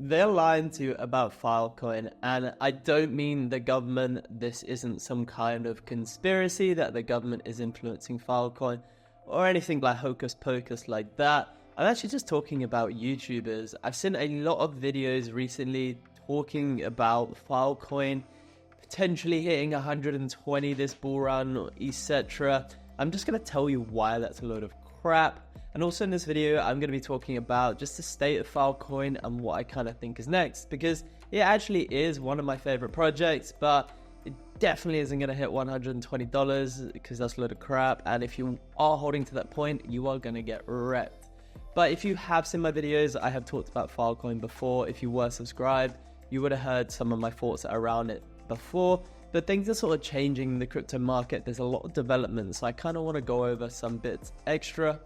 they're lying to you about Filecoin, and I don't mean the government. This isn't some kind of conspiracy that the government is influencing Filecoin or anything like hocus pocus like that. I'm actually just talking about YouTubers. I've seen a lot of videos recently talking about Filecoin potentially hitting 120 this bull run, etc. I'm just going to tell you why that's a load of crap. And also in this video, I'm going to be talking about just the state of Filecoin and what I kind of think is next, because it actually is one of my favorite projects, but it definitely isn't going to hit $120 because that's a load of crap. And if you are holding to that point, you are going to get wrecked. But if you have seen my videos, I have talked about Filecoin before. If you were subscribed, you would have heard some of my thoughts around it before. But things are sort of changing in the crypto market. There's a lot of development, so I kind of want to go over some bits extra.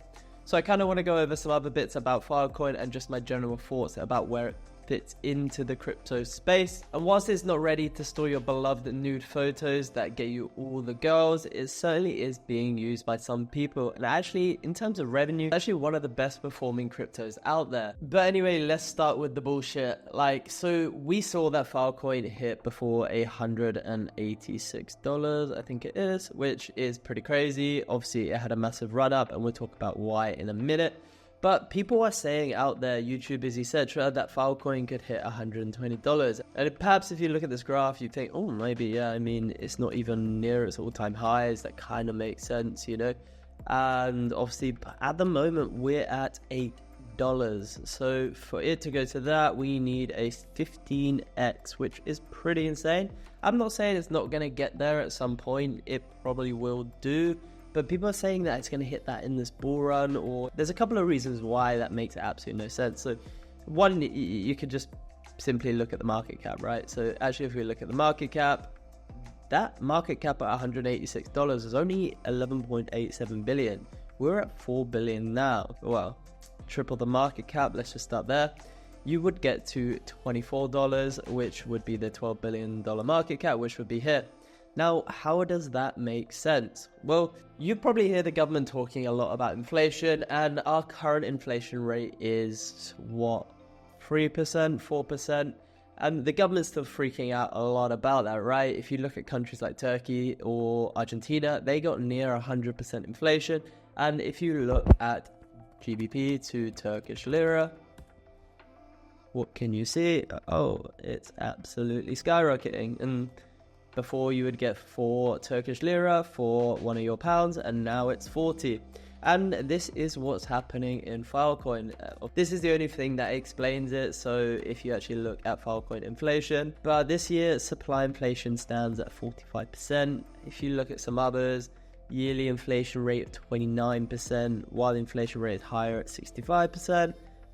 So I kind of want to go over some other bits about Filecoin and just my general thoughts about where it fits into the crypto space. And whilst it's not ready to store your beloved nude photos that get you all the girls, it certainly is being used by some people. And actually, in terms of revenue, it's actually one of the best performing cryptos out there. But anyway, let's start with the bullshit. So we saw that Filecoin hit before $186, I think it is, which is pretty crazy. Obviously, it had a massive run up, and we'll talk about why in a minute. But people are saying out there, YouTubers, etc., that Filecoin could hit $120. And perhaps if you look at this graph, you think, oh, maybe, yeah, I mean, it's not even near its all-time highs. That kind of makes sense, you know? And obviously, at the moment, we're at $8. So for it to go to that, we need a 15x, which is pretty insane. I'm not saying it's not going to get there at some point. It probably will do. But people are saying that it's going to hit that in this bull run, or there's a couple of reasons why that makes absolutely no sense. So one, you could just simply look at the market cap, right? So actually, if we look at the market cap, that market cap at $186 is only 11.87 billion. We're at 4 billion now. Well, triple the market cap. Let's just start there. You would get to $24, which would be the $12 billion market cap, which would be here. Now, how does that make sense? Well, you probably hear the government talking a lot about inflation, and our current inflation rate is, what, 3%, 4%? And the government's still freaking out a lot about that, right? If you look at countries like Turkey or Argentina, they got near 100% inflation. And if you look at GBP to Turkish lira, what can you see? Oh, it's absolutely skyrocketing. And before you would get 4 Turkish lira for one of your pounds, and now it's 40. And this is what's happening in Filecoin. This is the only thing that explains it. So if you actually look at Filecoin inflation, but this year supply inflation stands at 45%. If you look at some others, yearly inflation rate of 29%, while the inflation rate is higher at 65%.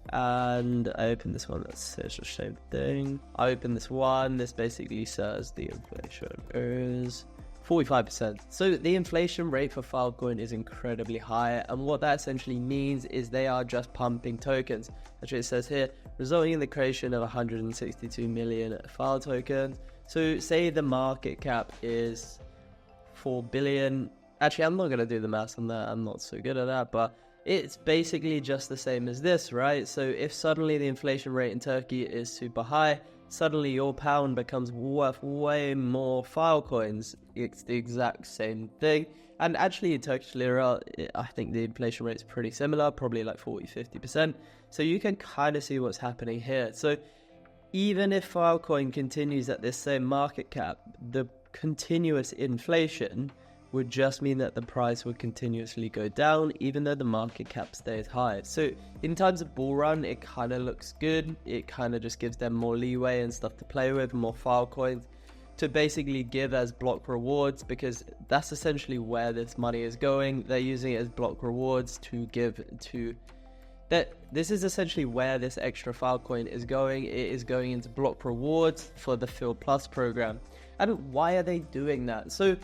And I open this one, that says the same thing. I open this one, this basically says the inflation is 45%. So the inflation rate for Filecoin is incredibly high, and what that essentially means is they are just pumping tokens. Actually, it says here, resulting in the creation of 162 million File tokens. So say the market cap is 4 billion. Actually, I'm not going to do the maths on that, I'm not so good at that, but it's basically just the same as this, right? So if suddenly the inflation rate in Turkey is super high, suddenly your pound becomes worth way more Filecoins. It's the exact same thing. And actually in Turkish lira, I think the inflation rate is pretty similar, probably like 40-50%. So you can kind of see what's happening here. So even if Filecoin continues at this same market cap, the continuous inflation would just mean that the price would continuously go down, even though the market cap stays high. So in times of bull run, it kind of looks good. It kind of just gives them more leeway and stuff to play with, more Filecoins to basically give as block rewards, because that's essentially where this money is going. They're using it as block rewards to give to that. This is essentially where this extra Filecoin is going. It is going into block rewards for the Fil Plus program. And why are they doing that? So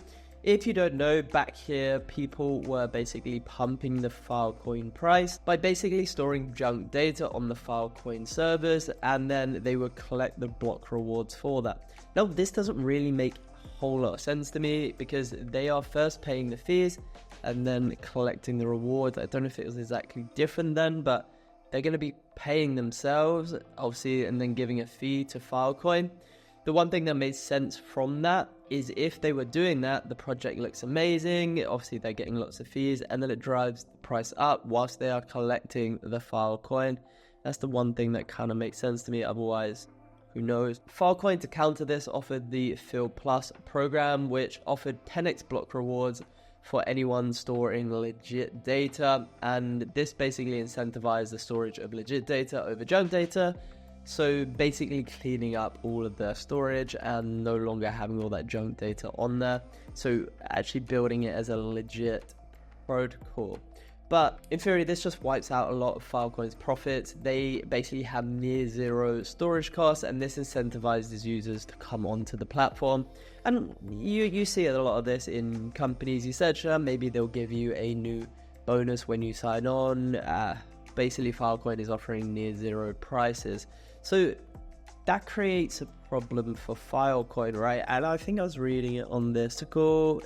if you don't know, back here, people were basically pumping the Filecoin price by basically storing junk data on the Filecoin servers, and then they would collect the block rewards for that. Now, this doesn't really make a whole lot of sense to me, because they are first paying the fees and then collecting the rewards. I don't know if it was exactly different then, but they're going to be paying themselves, obviously, and then giving a fee to Filecoin. The one thing that made sense from that is if they were doing that, the project looks amazing. Obviously, they're getting lots of fees, and then it drives the price up whilst they are collecting the Filecoin. That's the one thing that kind of makes sense to me. Otherwise, who knows? Filecoin, to counter this, offered the Fil Plus program, which offered 10x block rewards for anyone storing legit data. And this basically incentivized the storage of legit data over junk data. So basically cleaning up all of their storage and no longer having all that junk data on there. So actually building it as a legit protocol. But in theory, this just wipes out a lot of Filecoin's profits. They basically have near zero storage costs, and this incentivizes users to come onto the platform. And you see a lot of this in companies, etc. Maybe they'll give you a new bonus when you sign on. Basically, Filecoin is offering near zero prices. So that creates a problem for Filecoin, right? And I think I was reading it on this article.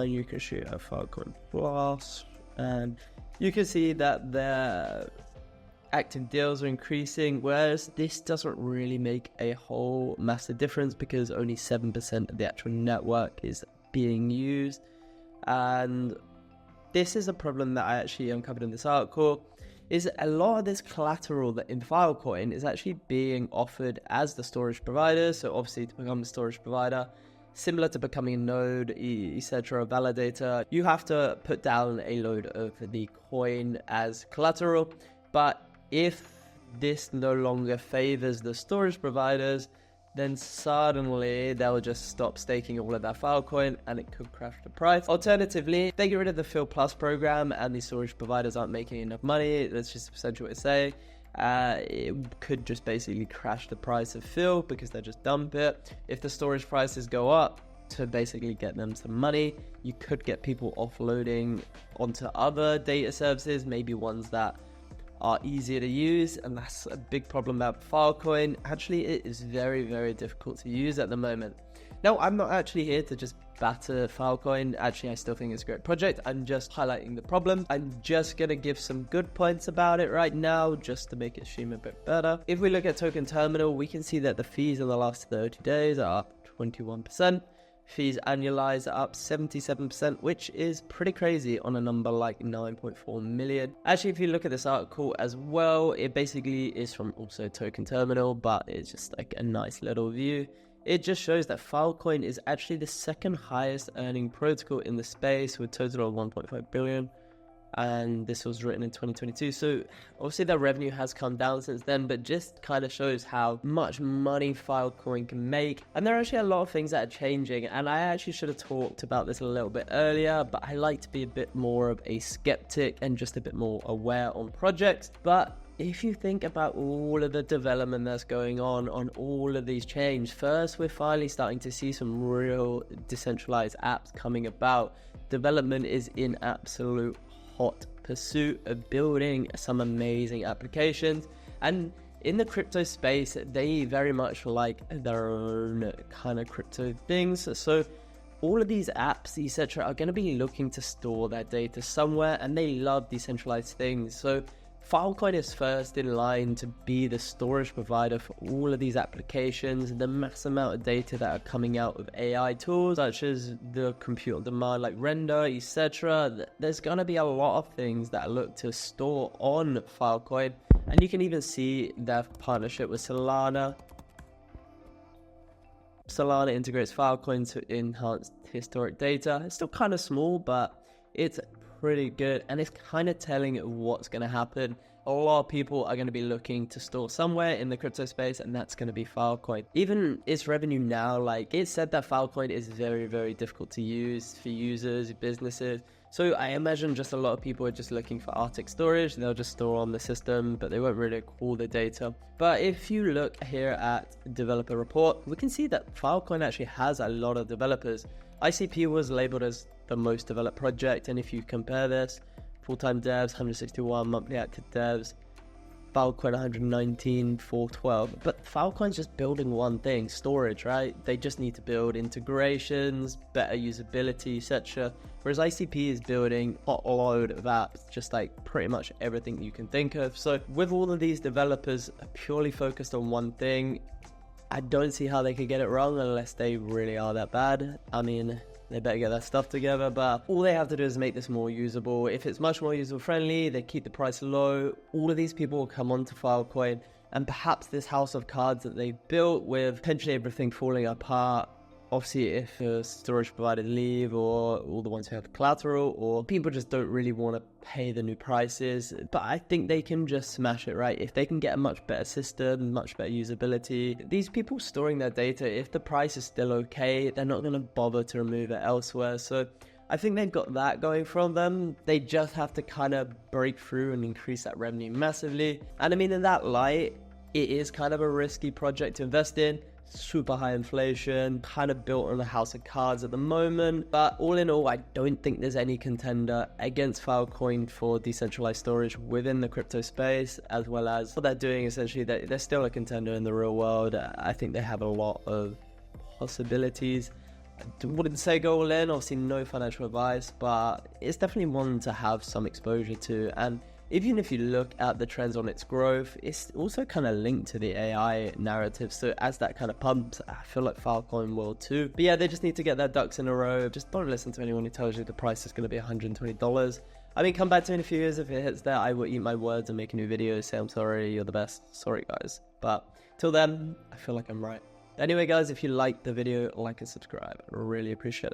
You can shoot a Filecoin Plus, and you can see that their active deals are increasing, whereas this doesn't really make a whole massive difference because only 7% of the actual network is being used. And this is a problem that I actually uncovered in this article, is a lot of this collateral that in Filecoin is actually being offered as the storage provider. So obviously to become a storage provider, similar to becoming a node, etc., validator, you have to put down a load of the coin as collateral. But if this no longer favors the storage providers, then suddenly they'll just stop staking all of that Filecoin and it could crash the price. Alternatively, if they get rid of the Fil Plus program and the storage providers aren't making enough money, that's just essentially what it's saying. It could just basically crash the price of Fil because they just dump it. If the storage prices go up to basically get them some money, you could get people offloading onto other data services, maybe ones that are easier to use, and that's a big problem about Filecoin. Actually, it is very, very difficult to use at the moment. Now, I'm not actually here to just batter Filecoin. Actually, I still think it's a great project. I'm just highlighting the problem. I'm just going to give some good points about it right now, just to make it seem a bit better. If we look at Token Terminal, we can see that the fees in the last 30 days are up 21%. Fees annualized are up 77%, which is pretty crazy on a number like 9.4 million. Actually, if you look at this article as well, it basically is from also Token Terminal, but it's just like a nice little view. It just shows that Filecoin is actually the second highest earning protocol in the space with a total of 1.5 billion. And this was written in 2022. So obviously their revenue has come down since then, but just kind of shows how much money Filecoin can make. And there are actually a lot of things that are changing. And I actually should have talked about this a little bit earlier, but I like to be a bit more of a skeptic and just a bit more aware on projects. But if you think about all of the development that's going on all of these chains, first, we're finally starting to see some real decentralized apps coming about. Development is in absolute hot pursuit of building some amazing applications, and in the crypto space they very much like their own kind of crypto things. So all of these apps, etc., are going to be looking to store their data somewhere, and they love decentralized things. So Filecoin is first in line to be the storage provider for all of these applications. The mass amount of data that are coming out of AI tools such as the compute on demand like render, etc. There's going to be a lot of things that look to store on Filecoin, and you can even see their partnership with Solana. Solana integrates Filecoin to enhance historic data. It's still kind of small, but it's pretty good, and it's kind of telling what's going to happen. A lot of people are going to be looking to store somewhere in the crypto space, and that's going to be Filecoin. Even its revenue now, like it said that Filecoin is very, very difficult to use for users, businesses. So I imagine just a lot of people are just looking for Arctic storage. They'll just store on the system, but they won't really call the data. But if you look here at developer report, we can see that Filecoin actually has a lot of developers. ICP was labeled as the most developed project, and if you compare this, full-time devs 161, monthly active devs Filecoin 119, 412, but Filecoin's just building one thing, storage, right? They just need to build integrations, better usability, etc. Whereas ICP is building a load of apps, just like pretty much everything you can think of. So with all of these developers purely focused on one thing, I don't see how they could get it wrong unless they really are that bad. I mean, they better get that stuff together, but all they have to do is make this more usable. If it's much more user friendly, they keep the price low, all of these people will come onto Filecoin, and perhaps this house of cards that they built with potentially everything falling apart, obviously if the storage providers leave, or all the ones who have collateral, or people just don't really want to pay the new prices. But I think they can just smash it, right? If they can get a much better system, much better usability, these people storing their data, if the price is still okay, they're not going to bother to remove it elsewhere. So I think they've got that going from them. They just have to kind of break through and increase that revenue massively. And I mean, in that light, it is kind of a risky project to invest in. Super high inflation, kind of built on a house of cards at the moment, but all in all, I don't think there's any contender against Filecoin for decentralized storage within the crypto space, as well as what they're doing. Essentially, they're still a contender in the real world. I think they have a lot of possibilities. I wouldn't say go all in, obviously no financial advice, but it's definitely one to have some exposure to. And even if you look at the trends on its growth, it's also kind of linked to the AI narrative. So as that kind of pumps, I feel like Filecoin will too. But yeah, they just need to get their ducks in a row. Just don't listen to anyone who tells you the price is going to be $120. I mean, come back to me in a few years. If it hits there, I will eat my words and make a new video. Say I'm sorry, you're the best. Sorry guys. But till then, I feel like I'm right. Anyway guys, if you liked the video, like and subscribe. I really appreciate it.